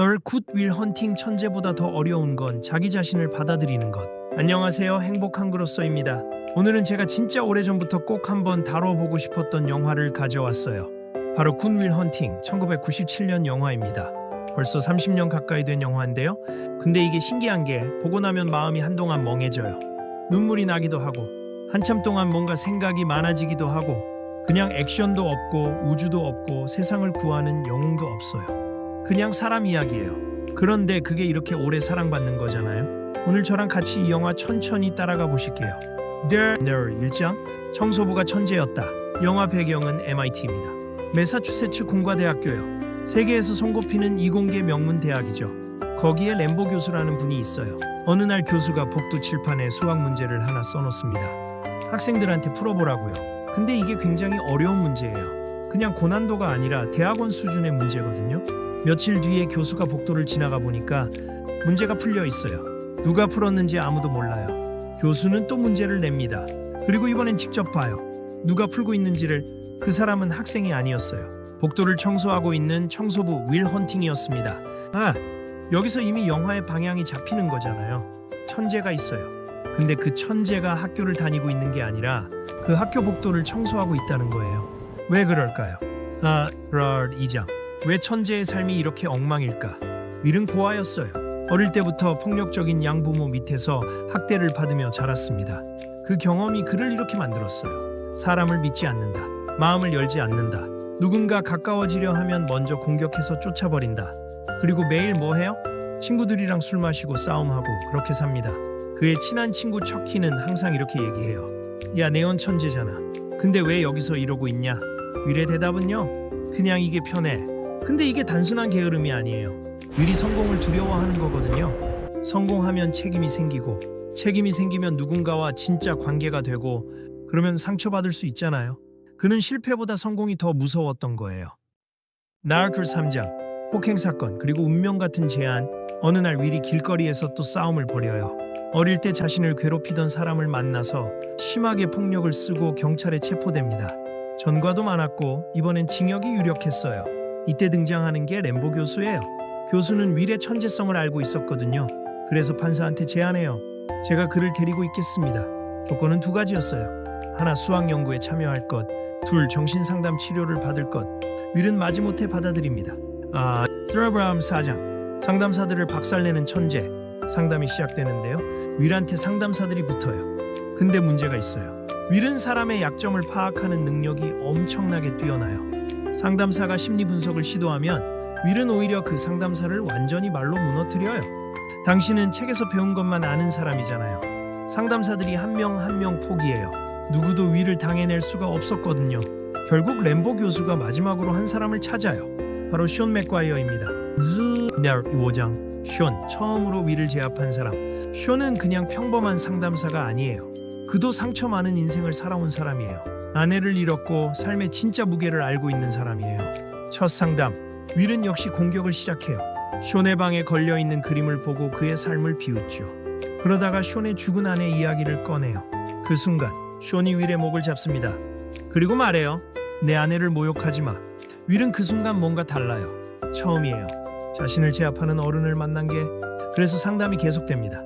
The Good Will Hunting 천재보다 더 어려운 건 자기 자신을 받아들이는 것. 안녕하세요. 행복한 그로서입니다. 오늘은 제가 진짜 오래전부터 꼭 한번 다뤄보고 싶었던 영화를 가져왔어요. 바로 Good Will Hunting 1997년 영화입니다. 벌써 30년 가까이 된 영화인데요. 근데 이게 신기한 게 보고 나면 마음이 한동안 멍해져요. 눈물이 나기도 하고 한참 동안 뭔가 생각이 많아지기도 하고 그냥 액션도 없고 우주도 없고 세상을 구하는 영웅도 없어요. 그냥 사람 이야기예요. 그런데 그게 이렇게 오래 사랑받는 거잖아요. 오늘 저랑 같이 이 영화 천천히 따라가 보실게요. There 1장 청소부가 천재였다. 영화 배경은 MIT입니다. 매사추세츠 공과대학교요. 세계에서 손꼽히는 이공계 명문 대학이죠. 거기에 램보 교수라는 분이 있어요. 어느 날 교수가 복도 칠판에 수학 문제를 하나 써놓습니다. 학생들한테 풀어보라고요. 근데 이게 굉장히 어려운 문제예요. 그냥 고난도가 아니라 대학원 수준의 문제거든요. 며칠 뒤에 교수가 복도를 지나가 보니까 문제가 풀려 있어요. 누가 풀었는지 아무도 몰라요. 교수는 또 문제를 냅니다. 그리고 이번엔 직접 봐요. 누가 풀고 있는지를. 그 사람은 학생이 아니었어요. 복도를 청소하고 있는 청소부 윌 헌팅이었습니다. 여기서 이미 영화의 방향이 잡히는 거잖아요. 천재가 있어요. 근데 그 천재가 학교를 다니고 있는 게 아니라 그 학교 복도를 청소하고 있다는 거예요. 왜 그럴까요? 2장 왜 천재의 삶이 이렇게 엉망일까? 윌은 고아였어요. 어릴 때부터 폭력적인 양부모 밑에서 학대를 받으며 자랐습니다. 그 경험이 그를 이렇게 만들었어요. 사람을 믿지 않는다. 마음을 열지 않는다. 누군가 가까워지려 하면 먼저 공격해서 쫓아버린다. 그리고 매일 뭐 해요? 친구들이랑 술 마시고 싸움하고 그렇게 삽니다. 그의 친한 친구 척키는 항상 이렇게 얘기해요. 야, 네온 천재잖아. 근데 왜 여기서 이러고 있냐? 윌의 대답은요. 그냥 이게 편해. 근데 이게 단순한 게으름이 아니에요. 윌이 성공을 두려워하는 거거든요. 성공하면 책임이 생기고 책임이 생기면 누군가와 진짜 관계가 되고 그러면 상처받을 수 있잖아요. 그는 실패보다 성공이 더 무서웠던 거예요. 나르코 3장 폭행사건 그리고 운명 같은 제안. 어느 날 윌이 길거리에서 또 싸움을 벌여요. 어릴 때 자신을 괴롭히던 사람을 만나서 심하게 폭력을 쓰고 경찰에 체포됩니다. 전과도 많았고 이번엔 징역이 유력했어요. 이때 등장하는 게 램보 교수예요. 교수는 윌의 천재성을 알고 있었거든요. 그래서 판사한테 제안해요. 제가 그를 데리고 있겠습니다. 조건은 2가지였어요. 하나, 수학 연구에 참여할 것. 2, 정신상담 치료를 받을 것. 윌은 마지못해 받아들입니다. 스트라브람 4장 상담사들을 박살내는 천재. 상담이 시작되는데요. 윌한테 상담사들이 붙어요. 근데 문제가 있어요. 윌은 사람의 약점을 파악하는 능력이 엄청나게 뛰어나요. 상담사가 심리 분석을 시도하면 윌은 오히려 그 상담사를 완전히 말로 무너뜨려요. 당신은 책에서 배운 것만 아는 사람이잖아요. 상담사들이 한 명 한 명 포기해요. 누구도 윌을 당해낼 수가 없었거든요. 결국 램보 교수가 마지막으로 한 사람을 찾아요. 바로 숀 맥과이어입니다. 5장 숀, 처음으로 윌을 제압한 사람. 숀은 그냥 평범한 상담사가 아니에요. 그도 상처 많은 인생을 살아온 사람이에요. 아내를 잃었고 삶의 진짜 무게를 알고 있는 사람이에요. 첫 상담, 윌은 역시 공격을 시작해요. 숀의 방에 걸려있는 그림을 보고 그의 삶을 비웃죠. 그러다가 숀의 죽은 아내 이야기를 꺼내요. 그 순간 숀이 윌의 목을 잡습니다. 그리고 말해요. 내 아내를 모욕하지 마. 윌은 그 순간 뭔가 달라요. 처음이에요. 자신을 제압하는 어른을 만난 게. 그래서 상담이 계속됩니다.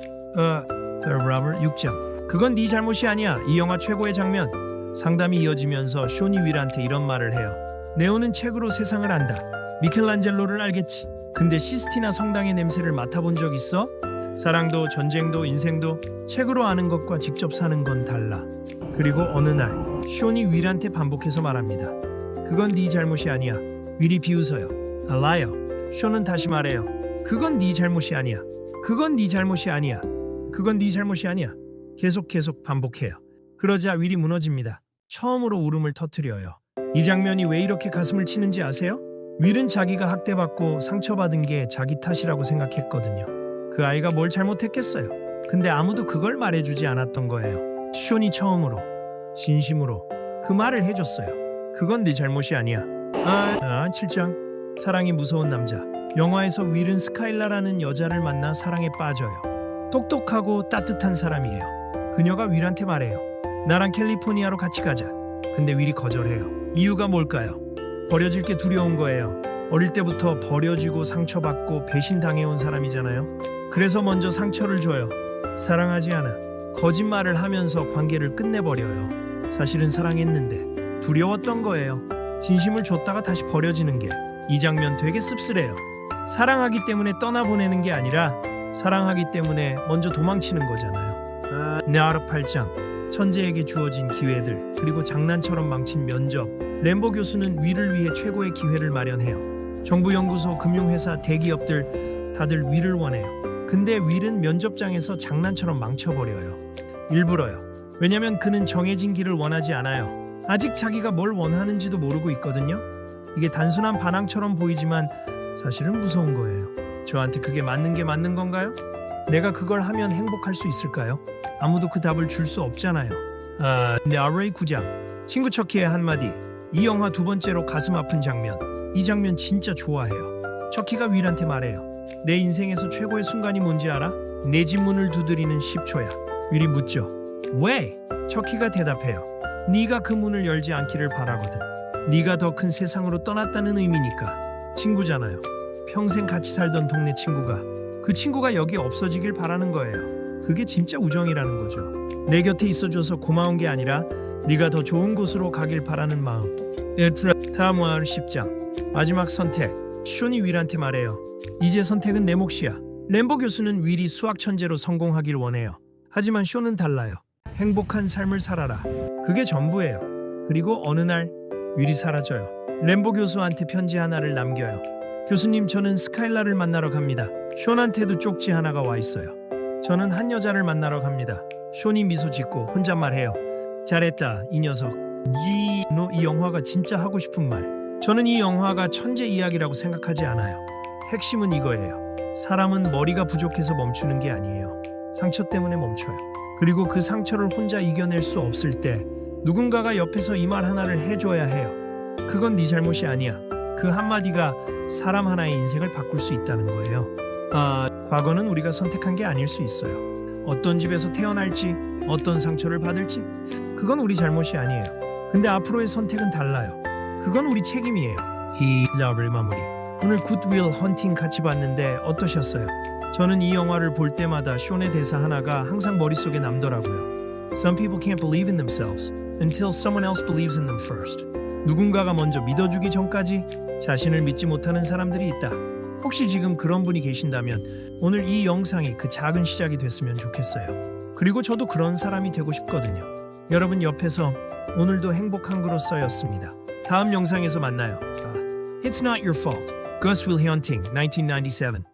로버트 6장 그건 네 잘못이 아니야. 이 영화 최고의 장면. 상담이 이어지면서 숀이 윌한테 이런 말을 해요. 네오는 책으로 세상을 안다. 미켈란젤로를 알겠지. 근데 시스티나 성당의 냄새를 맡아본 적 있어? 사랑도 전쟁도 인생도 책으로 아는 것과 직접 사는 건 달라. 그리고 어느 날 숀이 윌한테 반복해서 말합니다. 그건 네 잘못이 아니야. 윌이 비웃어요. 알아요. 숀은 다시 말해요. 그건 네 잘못이 아니야. 그건 네 잘못이 아니야. 그건 네 잘못이 아니야. 계속 반복해요. 그러자 윌이 무너집니다. 처음으로 울음을 터뜨려요. 이 장면이 왜 이렇게 가슴을 치는지 아세요? 윌은 자기가 학대받고 상처받은 게 자기 탓이라고 생각했거든요. 그 아이가 뭘 잘못했겠어요. 근데 아무도 그걸 말해주지 않았던 거예요. 숀이 처음으로 진심으로 그 말을 해줬어요. 그건 네 잘못이 아니야. 7장 사랑이 무서운 남자. 영화에서 윌은 스카일라라는 여자를 만나 사랑에 빠져요. 똑똑하고 따뜻한 사람이에요. 그녀가 윌한테 말해요. 나랑 캘리포니아로 같이 가자. 근데 윌이 거절해요. 이유가 뭘까요? 버려질 게 두려운 거예요. 어릴 때부터 버려지고 상처받고 배신당해온 사람이잖아요. 그래서 먼저 상처를 줘요. 사랑하지 않아. 거짓말을 하면서 관계를 끝내버려요. 사실은 사랑했는데 두려웠던 거예요. 진심을 줬다가 다시 버려지는 게. 이 장면 되게 씁쓸해요. 사랑하기 때문에 떠나보내는 게 아니라 사랑하기 때문에 먼저 도망치는 거잖아요. 나르 8장. 천재에게 주어진 기회들, 그리고 장난처럼 망친 면접. 램보 교수는 위를 위해 최고의 기회를 마련해요. 정부 연구소, 금융회사, 대기업들 다들 위를 원해요. 근데 윌은 면접장에서 장난처럼 망쳐버려요. 일부러요. 왜냐면 그는 정해진 길을 원하지 않아요. 아직 자기가 뭘 원하는지도 모르고 있거든요. 이게 단순한 반항처럼 보이지만 사실은 무서운 거예요. 저한테 그게 맞는 게 맞는 건가요? 내가 그걸 하면 행복할 수 있을까요? 아무도 그 답을 줄 수 없잖아요. 나르의 9장. 친구 척키의 한마디. 이 영화 두 번째로 가슴 아픈 장면. 이 장면 진짜 좋아해요. 척키가 윌한테 말해요. 내 인생에서 최고의 순간이 뭔지 알아? 내 집 문을 두드리는 10초야. 윌이 묻죠. 왜? 척키가 대답해요. 네가 그 문을 열지 않기를 바라거든. 네가 더 큰 세상으로 떠났다는 의미니까. 친구잖아요. 평생 같이 살던 동네 친구가. 그 친구가 여기 없어지길 바라는 거예요. 그게 진짜 우정이라는 거죠. 내 곁에 있어줘서 고마운 게 아니라 네가 더 좋은 곳으로 가길 바라는 마음. 다음 화 10장. 마지막 선택. 쇼니 윌한테 말해요. 이제 선택은 내 몫이야. 램보 교수는 윌이 수학 천재로 성공하길 원해요. 하지만 쇼는 달라요. 행복한 삶을 살아라. 그게 전부예요. 그리고 어느 날 윌이 사라져요. 램보 교수한테 편지 하나를 남겨요. 교수님, 저는 스카일라를 만나러 갑니다. 쇼한테도 쪽지 하나가 와 있어요. 저는 한 여자를 만나러 갑니다. 쇼니 미소 짓고 혼잣말해요. 잘했다, 이 녀석. 너 이 영화가 진짜 하고 싶은 말. 저는 이 영화가 천재 이야기라고 생각하지 않아요. 핵심은 이거예요. 사람은 머리가 부족해서 멈추는 게 아니에요. 상처 때문에 멈춰요. 그리고 그 상처를 혼자 이겨낼 수 없을 때 누군가가 옆에서 이 말 하나를 해줘야 해요. 그건 네 잘못이 아니야. 그 한마디가 사람 하나의 인생을 바꿀 수 있다는 거예요. 과거는 우리가 선택한 게 아닐 수 있어요. 어떤 집에서 태어날지, 어떤 상처를 받을지, 그건 우리 잘못이 아니에요. 근데 앞으로의 선택은 달라요. 그건 우리 책임이에요. 이 러브를 마무리. 오늘 굿윌 헌팅 같이 봤는데 어떠셨어요? 저는 이 영화를 볼 때마다 쇼의 대사 하나가 항상 머릿속에 남더라고요. Some people can't believe in themselves until someone else believes in them first. 누군가가 먼저 믿어주기 전까지 자신을 믿지 못하는 사람들이 있다. 혹시 지금 그런 분이 계신다면 오늘 이 영상이 그 작은 시작이 됐으면 좋겠어요. 그리고 저도 그런 사람이 되고 싶거든요. 여러분 옆에서 오늘도 행복한 그로써였습니다. 다음 영상에서 만나요. It's not your fault. Gus Will Hunting, 1997.